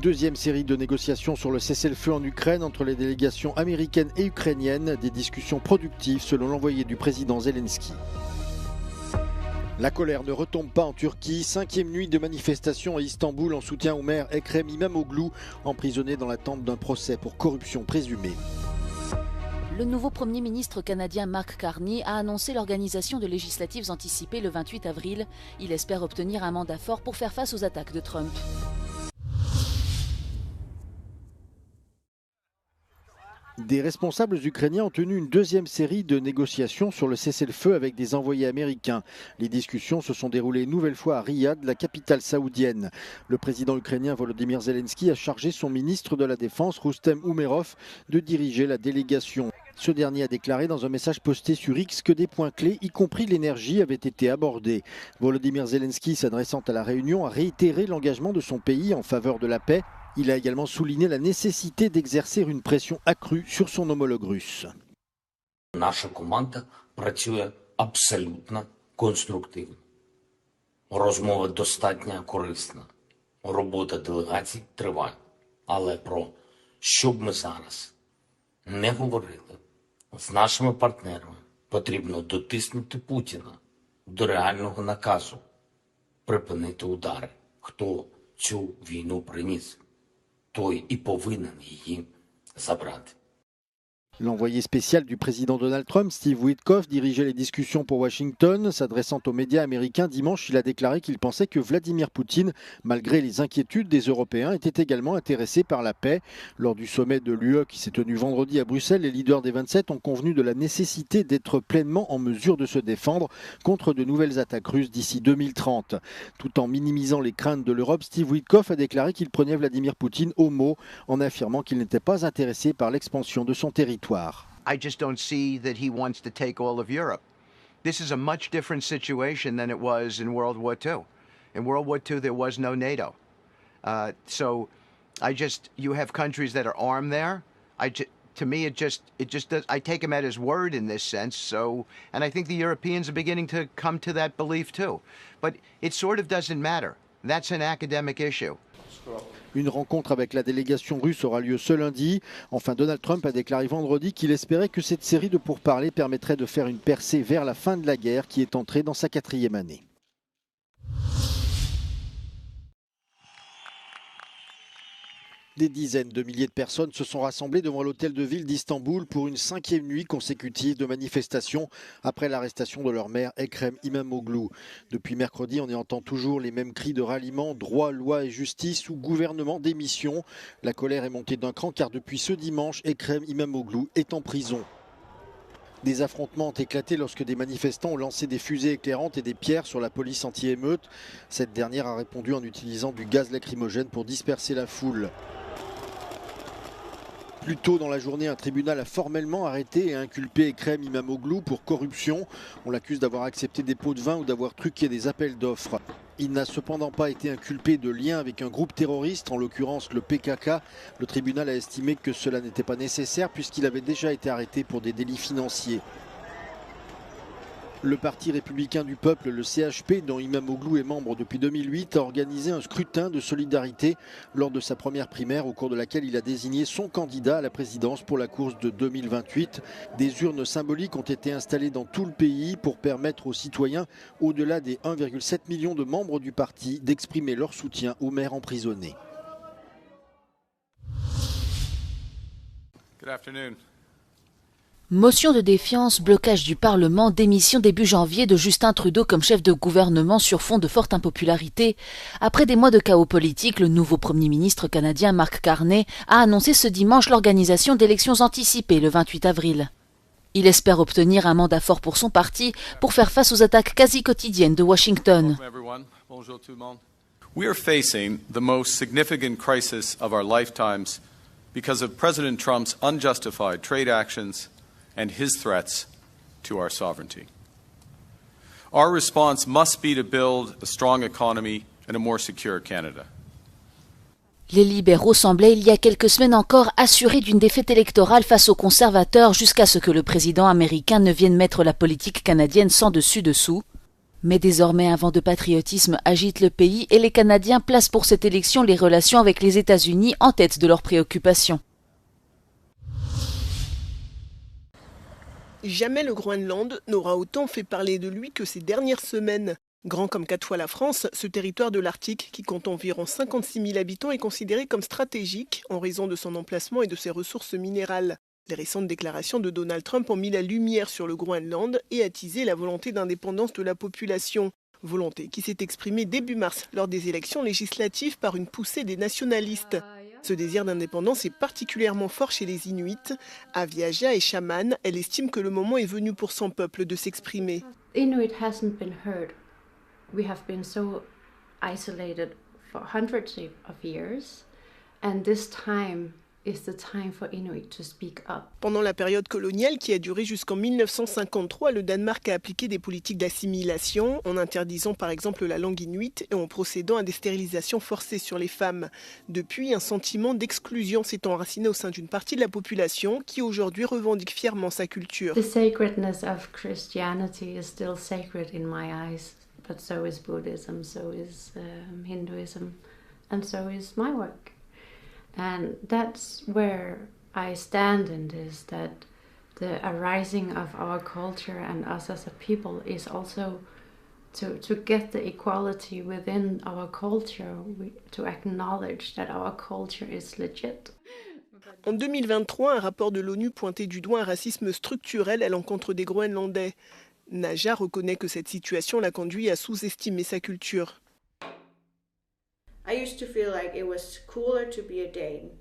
Deuxième série de négociations sur le cessez-le-feu en Ukraine entre les délégations américaines et ukrainiennes, des discussions productives selon l'envoyé du président Zelensky. La colère ne retombe pas en Turquie. 5e nuit de manifestation à Istanbul en soutien au maire Ekrem İmamoğlu, emprisonné dans l'attente d'un procès pour corruption présumée. Le nouveau Premier ministre canadien Mark Carney a annoncé l'organisation de législatives anticipées le 28 avril. Il espère obtenir un mandat fort pour faire face aux attaques de Trump. Des responsables ukrainiens ont tenu une deuxième série de négociations sur le cessez-le-feu avec des envoyés américains. Les discussions se sont déroulées une nouvelle fois à Riyad, la capitale saoudienne. Le président ukrainien Volodymyr Zelensky a chargé son ministre de la Défense, Roustem Umerov, de diriger la délégation. Ce dernier a déclaré dans un message posté sur X que des points clés, y compris l'énergie, avaient été abordés. Volodymyr Zelensky, s'adressant à la réunion, a réitéré l'engagement de son pays en faveur de la paix. Il a également souligné la nécessité d'exercer une pression accrue sur son homologue russe. Наша команда працює абсолютно конструктивно. Розмова достатньо корисна. Робота делегацій триває. Але про що б ми зараз не говорили з нашими партнерами, потрібно дотиснути Путіна до реального наказу припинити удари. Хто цю війну приніс, той і повинен її забрати. L'envoyé spécial du président Donald Trump, Steve Witkoff, dirigeait les discussions pour Washington. S'adressant aux médias américains dimanche, il a déclaré qu'il pensait que Vladimir Poutine, malgré les inquiétudes des Européens, était également intéressé par la paix. Lors du sommet de l'UE qui s'est tenu vendredi à Bruxelles, les leaders des 27 ont convenu de la nécessité d'être pleinement en mesure de se défendre contre de nouvelles attaques russes d'ici 2030. Tout en minimisant les craintes de l'Europe, Steve Witkoff a déclaré qu'il prenait Vladimir Poutine au mot en affirmant qu'il n'était pas intéressé par l'expansion de son territoire. I just don't see that he wants to take all of Europe. This is a much different situation than it was in World War II. In World War II, there was no NATO. So you have countries that are armed there. To me, it just does, I take him at his word in this sense. So, and I think the Europeans are beginning to come to that belief too. But it sort of doesn't matter. That's an academic issue. Une rencontre avec la délégation russe aura lieu ce lundi. Enfin, Donald Trump a déclaré vendredi qu'il espérait que cette série de pourparlers permettrait de faire une percée vers la fin de la guerre qui est entrée dans sa 4e année. Des dizaines de milliers de personnes se sont rassemblées devant l'hôtel de ville d'Istanbul pour une 5e nuit consécutive de manifestations après l'arrestation de leur maire Ekrem İmamoğlu. Depuis mercredi, on y entend toujours les mêmes cris de ralliement, droit, loi et justice ou gouvernement démission. La colère est montée d'un cran car depuis ce dimanche, Ekrem İmamoğlu est en prison. Des affrontements ont éclaté lorsque des manifestants ont lancé des fusées éclairantes et des pierres sur la police anti-émeute. Cette dernière a répondu en utilisant du gaz lacrymogène pour disperser la foule. Plus tôt dans la journée, un tribunal a formellement arrêté et inculpé Ekrem İmamoğlu pour corruption. On l'accuse d'avoir accepté des pots de vin ou d'avoir truqué des appels d'offres. Il n'a cependant pas été inculpé de lien avec un groupe terroriste, en l'occurrence le PKK. Le tribunal a estimé que cela n'était pas nécessaire puisqu'il avait déjà été arrêté pour des délits financiers. Le Parti républicain du peuple, le CHP, dont İmamoğlu est membre depuis 2008, a organisé un scrutin de solidarité lors de sa première primaire au cours de laquelle il a désigné son candidat à la présidence pour la course de 2028. Des urnes symboliques ont été installées dans tout le pays pour permettre aux citoyens, au-delà des 1,7 million de membres du parti, d'exprimer leur soutien au maire emprisonné. Good afternoon. Motion de défiance, blocage du Parlement, démission début janvier de Justin Trudeau comme chef de gouvernement sur fond de forte impopularité. Après des mois de chaos politique, le nouveau Premier ministre canadien Mark Carney a annoncé ce dimanche l'organisation d'élections anticipées le 28 avril. Il espère obtenir un mandat fort pour son parti pour faire face aux attaques quasi quotidiennes de Washington. We are facing the most significant crisis of our lifetimes because of President Trump's unjustified trade actions and his threats to our sovereignty. Our response must be to build a strong economy and a more secure Canada. Les libéraux semblaient il y a quelques semaines encore assurés d'une défaite électorale face aux conservateurs jusqu'à ce que le président américain ne vienne mettre la politique canadienne sans dessus-dessous. Mais désormais, un vent de patriotisme agite le pays et les Canadiens placent pour cette élection les relations avec les États-Unis en tête de leurs préoccupations. Jamais le Groenland n'aura autant fait parler de lui que ces dernières semaines. Grand comme 4 fois la France, ce territoire de l'Arctique, qui compte environ 56 000 habitants, est considéré comme stratégique en raison de son emplacement et de ses ressources minérales. Les récentes déclarations de Donald Trump ont mis la lumière sur le Groenland et attisé la volonté d'indépendance de la population. Volonté qui s'est exprimée début mars lors des élections législatives par une poussée des nationalistes. Ce désir d'indépendance est particulièrement fort chez les Inuits. Aviaja est chamane, elle estime que le moment est venu pour son peuple de s'exprimer. Inuit hasn't been heard. We have been so isolated for hundreds of years, and this time is the time for Inuit to speak up. Pendant la période coloniale qui a duré jusqu'en 1953, le Danemark a appliqué des politiques d'assimilation en interdisant par exemple la langue inuite et en procédant à des stérilisations forcées sur les femmes. Depuis, un sentiment d'exclusion s'est enraciné au sein d'une partie de la population qui aujourd'hui revendique fièrement sa culture. The sacredness of Christianity is still sacred in my eyes, but so is Buddhism, so is Hinduism, and so is my work. And that's where I stand in this, that the arising of our culture and us as a people is also to get the equality within our culture, to acknowledge that our culture is legit. En 2023, un rapport de l'ONU pointait du doigt un racisme structurel à l'encontre des Groenlandais. Naja reconnaît que cette situation l'a conduit à sous-estimer sa culture. I used to feel like it was cooler to be a Dane,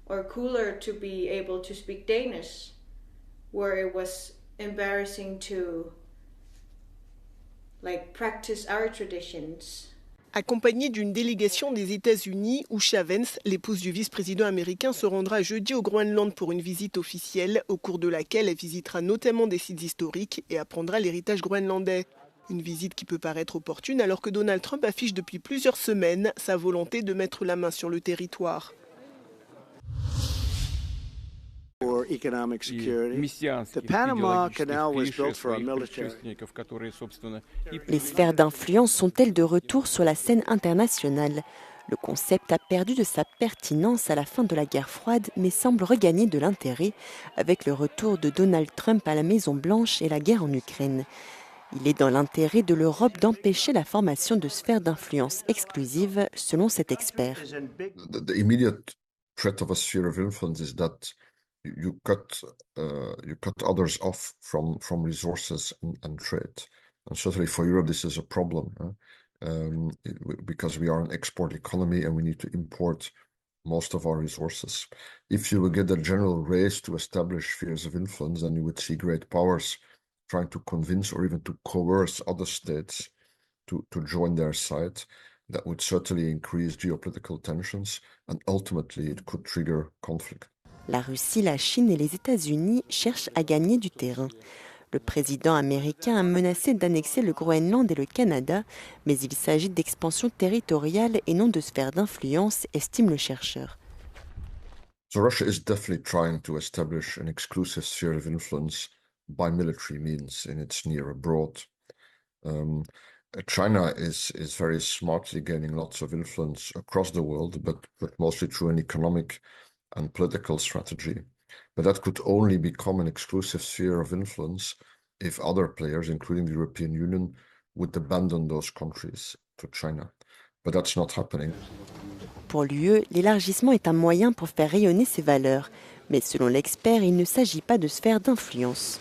or cooler to be able to speak Danish, where it was embarrassing to practice our traditions. Accompagnée d'une délégation des États-Unis, Usha Vance, l'épouse du vice-président américain, se rendra jeudi au Groenland pour une visite officielle, au cours de laquelle elle visitera notamment des sites historiques et apprendra l'héritage groenlandais. Une visite qui peut paraître opportune alors que Donald Trump affiche depuis plusieurs semaines sa volonté de mettre la main sur le territoire. Les sphères d'influence sont-elles de retour sur la scène internationale? Le concept a perdu de sa pertinence à la fin de la guerre froide, mais semble regagner de l'intérêt avec le retour de Donald Trump à la Maison-Blanche et la guerre en Ukraine. Il est dans l'intérêt de l'Europe d'empêcher la formation de sphères d'influence exclusives, selon cet expert. The immediate threat of a sphere of influence is that you cut others off from resources and trade. And certainly for Europe, this is a problem because we are an export economy and we need to import most of our resources. If you will get a general race to establish spheres of influence, then you would see great powers trying to convince or even to coerce other states to join their side. That would certainly increase geopolitical tensions and ultimately it could trigger conflict. La Russie, la Chine et les États-Unis cherchent à gagner du terrain. Le président américain a menacé d'annexer le Groenland et le Canada, mais il s'agit d'expansion territoriale et non de sphère d'influence, estime le chercheur. So Russia is definitely trying to establish an exclusive sphere of influence by military means in its near abroad. China is very smartly gaining lots of influence across the world, but mostly through an economic and political strategy. But that could only become an exclusive sphere of influence if other players, including the European Union, would abandon those countries to China. But that's not happening. Pour l'UE, l'élargissement est un moyen pour faire rayonner ses valeurs. Mais selon l'expert, il ne s'agit pas de sphère d'influence.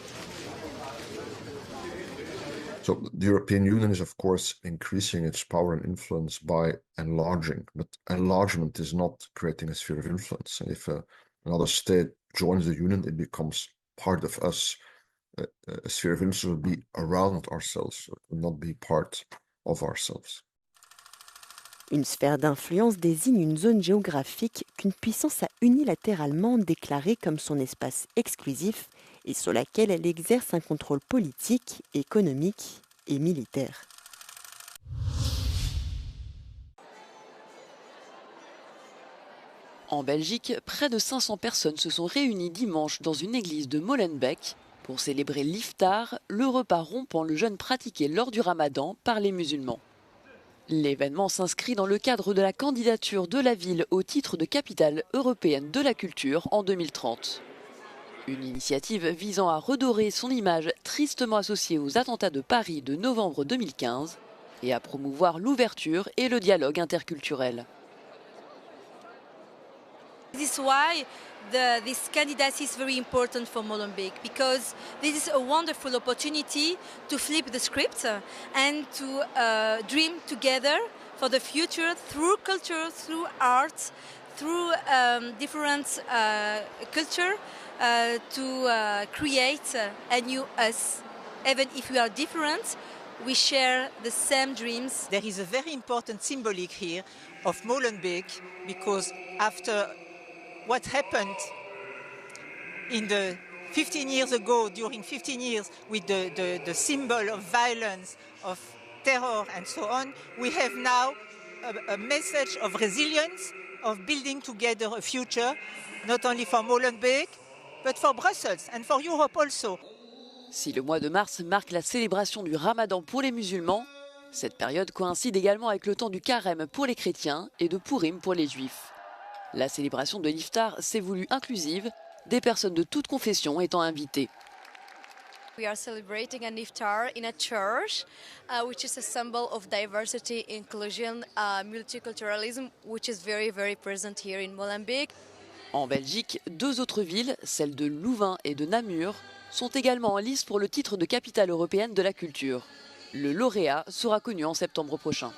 So the European Union is, of course, increasing its power and influence by enlarging, but enlargement is not creating a sphere of influence. And if another state joins the Union, it becomes part of us. A sphere of influence will be around ourselves, it will not be part of ourselves. Une sphère d'influence désigne une zone géographique qu'une puissance a unilatéralement déclarée comme son espace exclusif et sur laquelle elle exerce un contrôle politique, économique et militaire. En Belgique, près de 500 personnes se sont réunies dimanche dans une église de Molenbeek pour célébrer l'iftar, le repas rompant le jeûne pratiqué lors du ramadan par les musulmans. L'événement s'inscrit dans le cadre de la candidature de la ville au titre de capitale européenne de la culture en 2030. Une initiative visant à redorer son image tristement associée aux attentats de Paris de novembre 2015 et à promouvoir l'ouverture et le dialogue interculturel. This is why this candidacy is very important for Molenbeek, because this is a wonderful opportunity to flip the script and to dream together for the future through culture, through art, through different culture to create a new us. Even if we are different, we share the same dreams. There is a very important symbolic here of Molenbeek, because after what happened in the 15 years ago, during 15 years, with the symbol of violence, of terror and so on, we have now a message of resilience, of building together a future, not only for Molenbeek, but for Brussels and for Europe also. Si le mois de mars marque la célébration du Ramadan pour les musulmans, cette période coïncide également avec le temps du Carême pour les chrétiens et de Pourim pour les juifs. La célébration de l'Iftar s'est voulue inclusive, des personnes de toute confession étant invitées. We are celebrating an iftar in a church, which is a symbol of diversity, inclusion, multiculturalism, which is very, very present here in Molenbeek. En Belgique, 2 autres villes, celles de Louvain et de Namur, sont également en lice pour le titre de capitale européenne de la culture. Le lauréat sera connu en septembre prochain.